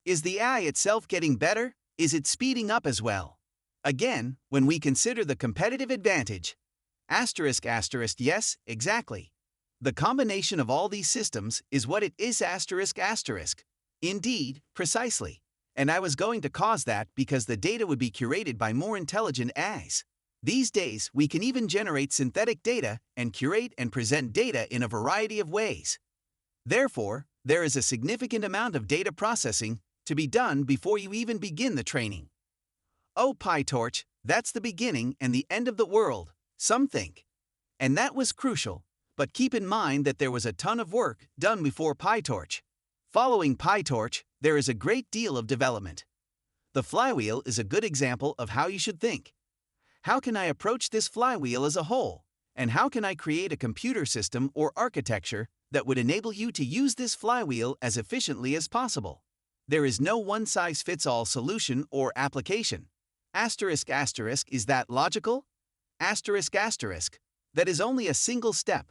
Is the AI itself getting better? Is it speeding up as well? Again, when we consider the competitive advantage, asterisk asterisk yes, exactly. The combination of all these systems is what it is asterisk asterisk. Indeed, precisely. And I was going to cause that because the data would be curated by more intelligent AIs. These days, we can even generate synthetic data and curate and present data in a variety of ways. Therefore, there is a significant amount of data processing to be done before you even begin the training. Oh, PyTorch, that's the beginning and the end of the world, some think. And that was crucial, but keep in mind that there was a ton of work done before PyTorch. Following PyTorch, there is a great deal of development. The flywheel is a good example of how you should think. How can I approach this flywheel as a whole? And how can I create a computer system or architecture that would enable you to use this flywheel as efficiently as possible? There is no one-size-fits-all solution or application. Asterisk asterisk, is that logical? Asterisk asterisk, that is only a single step.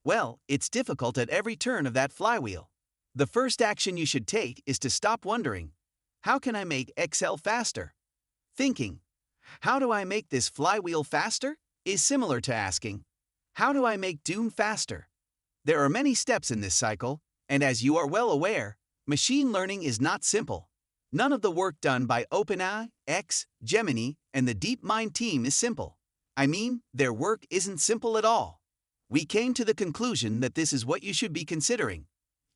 Well, it's difficult at every turn of that flywheel. The first action you should take is to stop wondering, how can I make Excel faster? Thinking, how do I make this flywheel faster? Is similar to asking, how do I make Doom faster? There are many steps in this cycle, and as you are well aware, machine learning is not simple. None of the work done by OpenAI, X, Gemini, and the DeepMind team is simple. I mean, their work isn't simple at all. We came to the conclusion that this is what you should be considering.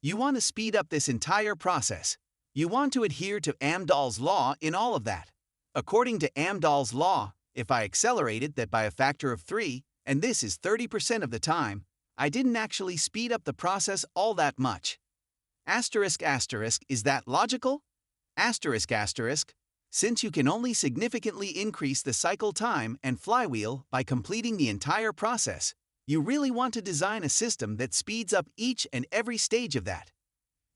You want to speed up this entire process. You want to adhere to Amdahl's law in all of that. According to Amdahl's law, if I accelerated that by a factor of 3, and this is 30% of the time, I didn't actually speed up the process all that much. Asterisk asterisk, is that logical? Asterisk asterisk, since you can only significantly increase the cycle time and flywheel by completing the entire process, you really want to design a system that speeds up each and every stage of that.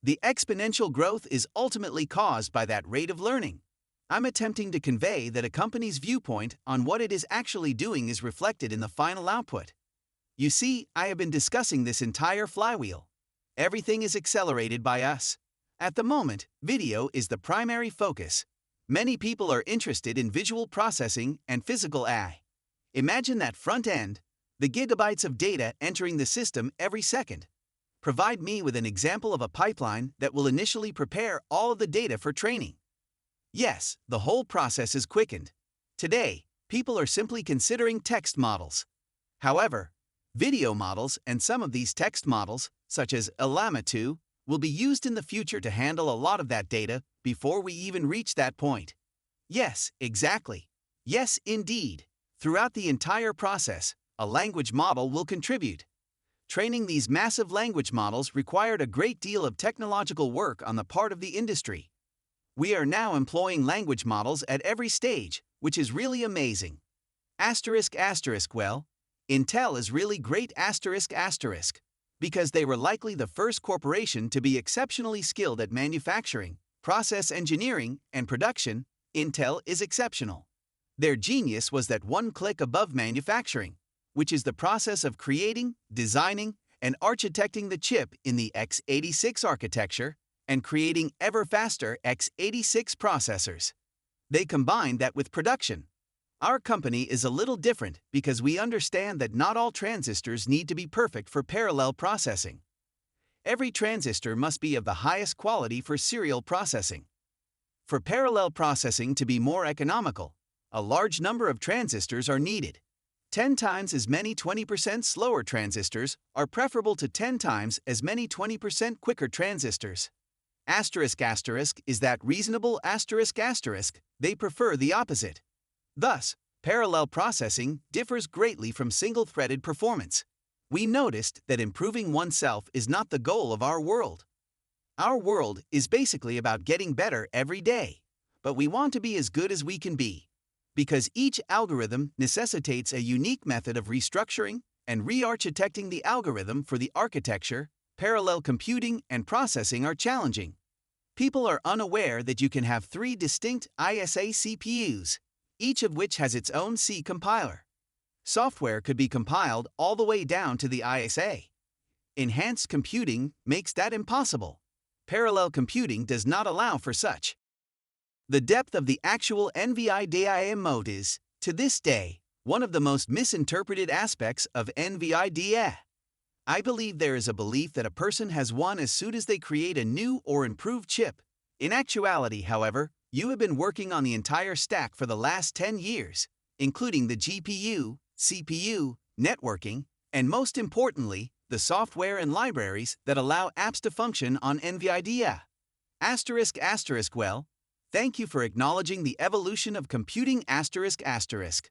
The exponential growth is ultimately caused by that rate of learning. I'm attempting to convey that a company's viewpoint on what it is actually doing is reflected in the final output. You see, I have been discussing this entire flywheel. Everything is accelerated by us. At the moment, video is the primary focus. Many people are interested in visual processing and physical AI. Imagine that front end, the gigabytes of data entering the system every second. Provide me with an example of a pipeline that will initially prepare all of the data for training. Yes, the whole process is quickened. Today, people are simply considering text models. However, video models and some of these text models, such as Llama 2, will be used in the future to handle a lot of that data before we even reach that point. Yes, exactly. Yes, indeed. Throughout the entire process, a language model will contribute. Training these massive language models required a great deal of technological work on the part of the industry. We are now employing language models at every stage, which is really amazing. Asterisk asterisk, well, Intel is really great asterisk asterisk, because they were likely the first corporation to be exceptionally skilled at manufacturing, process engineering, and production. Intel is exceptional. Their genius was that one click above manufacturing, which is the process of creating, designing, and architecting the chip in the x86 architecture, and creating ever faster x86 processors. They combined that with production. Our company is a little different because we understand that not all transistors need to be perfect for parallel processing. Every transistor must be of the highest quality for serial processing. For parallel processing to be more economical, a large number of transistors are needed. 10 times as many 20% slower transistors are preferable to 10 times as many 20% quicker transistors. Asterisk asterisk, is that reasonable asterisk asterisk, they prefer the opposite. Thus, parallel processing differs greatly from single-threaded performance. We noticed that improving oneself is not the goal of our world. Our world is basically about getting better every day, but we want to be as good as we can be. Because each algorithm necessitates a unique method of restructuring and re-architecting the algorithm for the architecture, parallel computing and processing are challenging. People are unaware that you can have 3 distinct ISA CPUs, each of which has its own C compiler. Software could be compiled all the way down to the ISA. Enhanced computing makes that impossible. parallel computing does not allow for such. The depth of the actual nvidia AI mode is, to this day, one of the most misinterpreted aspects of nvidia. I believe there is a belief that a person has won as soon as they create a new or improved chip. In actuality, however, you have been working on the entire stack for the last 10 years, including the GPU, CPU, networking, and most importantly, the software and libraries that allow apps to function on NVIDIA. Asterisk asterisk well, thank you for acknowledging the evolution of computing asterisk asterisk.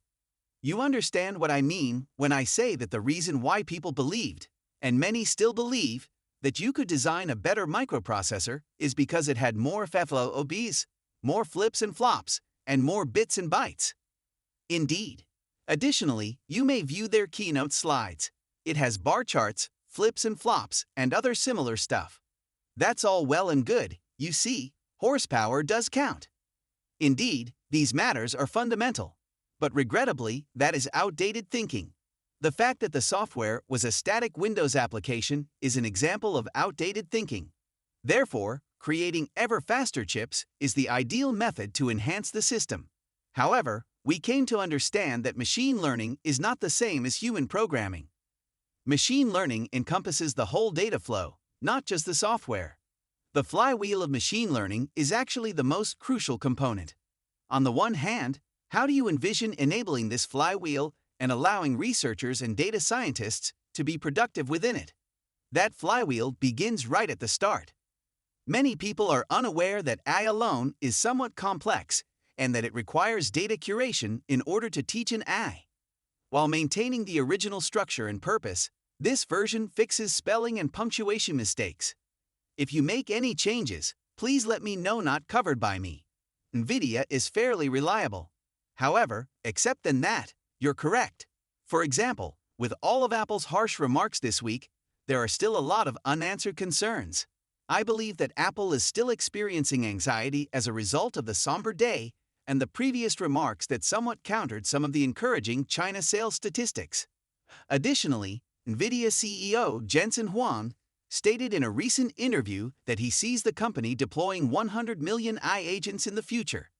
You understand what I mean when I say that the reason why people believed, and many still believe, that you could design a better microprocessor is because it had more FFLOBs, more flips and flops, and more bits and bytes. Indeed. Additionally, you may view their keynote slides. It has bar charts, flips and flops, and other similar stuff. That's all well and good, you see, horsepower does count. Indeed, these matters are fundamental. But regrettably, that is outdated thinking. The fact that the software was a static Windows application is an example of outdated thinking. Therefore, creating ever faster chips is the ideal method to enhance the system. However, we came to understand that machine learning is not the same as human programming. Machine learning encompasses the whole data flow, not just the software. The flywheel of machine learning is actually the most crucial component. On the one hand, how do you envision enabling this flywheel and allowing researchers and data scientists to be productive within it? That flywheel begins right at the start. Many people are unaware that AI alone is somewhat complex and that it requires data curation in order to teach an AI. While maintaining the original structure and purpose, this version fixes spelling and punctuation mistakes. If you make any changes, please let me know not covered by me. Nvidia is fairly reliable. However, except than that, you're correct. For example, with all of Apple's harsh remarks this week, there are still a lot of unanswered concerns. I believe that Apple is still experiencing anxiety as a result of the somber day and the previous remarks that somewhat countered some of the encouraging China sales statistics. Additionally, Nvidia CEO JENSEN HUANG stated in a recent interview that he sees the company deploying 100 million AI agents in the future.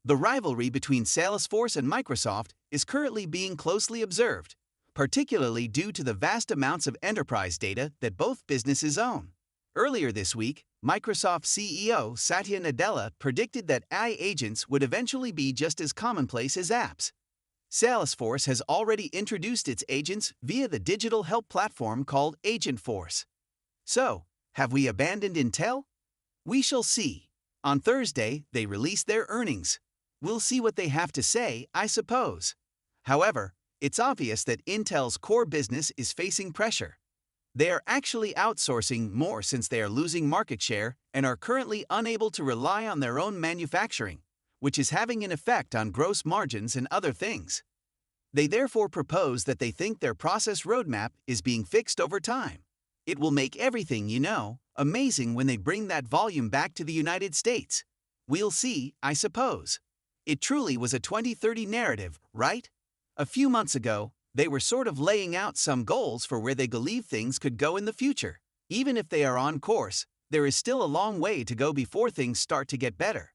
The rivalry between Salesforce and Microsoft is currently being closely observed, particularly due to the vast amounts of enterprise data that both businesses own. Earlier this week, Microsoft CEO Satya Nadella predicted that AI agents would eventually be just as commonplace as apps. Salesforce has already introduced its agents via the digital help platform called Agentforce. So, have we abandoned Intel? We shall see. On Thursday, they released their earnings. We'll see what they have to say, I suppose. However, it's obvious that Intel's core business is facing pressure. They are actually outsourcing more since they are losing market share and are currently unable to rely on their own manufacturing, which is having an effect on gross margins and other things. They therefore propose that they think their process roadmap is being fixed over time. It will make everything, amazing when they bring that volume back to the United States. We'll see, I suppose. It truly was a 2030 narrative, right? A few months ago, they were sort of laying out some goals for where they believe things could go in the future. Even if they are on course, there is still a long way to go before things start to get better.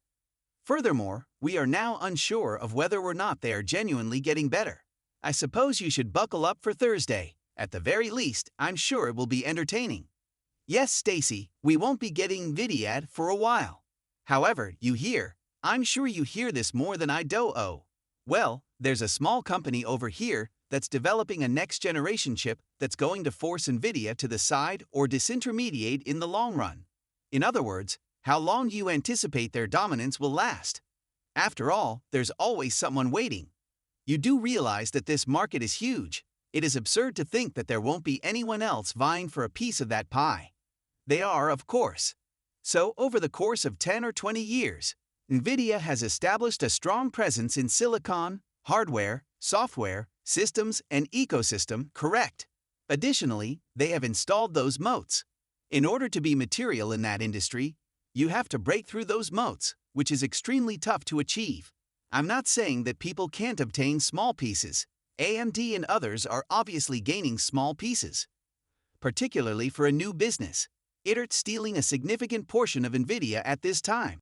Furthermore, we are now unsure of whether or not they are genuinely getting better. I suppose you should buckle up for Thursday. At the very least, I'm sure it will be entertaining. Yes, Stacy, we won't be getting Nvidia for a while. However, I'm sure you hear this more than I do. Well, there's a small company over here that's developing a next-generation chip that's going to force Nvidia to the side or disintermediate in the long run. In other words, how long do you anticipate their dominance will last? After all, there's always someone waiting. You do realize that this market is huge. It is absurd to think that there won't be anyone else vying for a piece of that pie. They are, of course. So, over the course of 10 or 20 years, Nvidia has established a strong presence in silicon, hardware, software, systems, and ecosystem, correct? Additionally, they have installed those moats. In order to be material in that industry, you have to break through those moats, which is extremely tough to achieve. I'm not saying that people can't obtain small pieces. AMD and others are obviously gaining small pieces. Particularly for a new business. it stealing a significant portion of Nvidia at this time.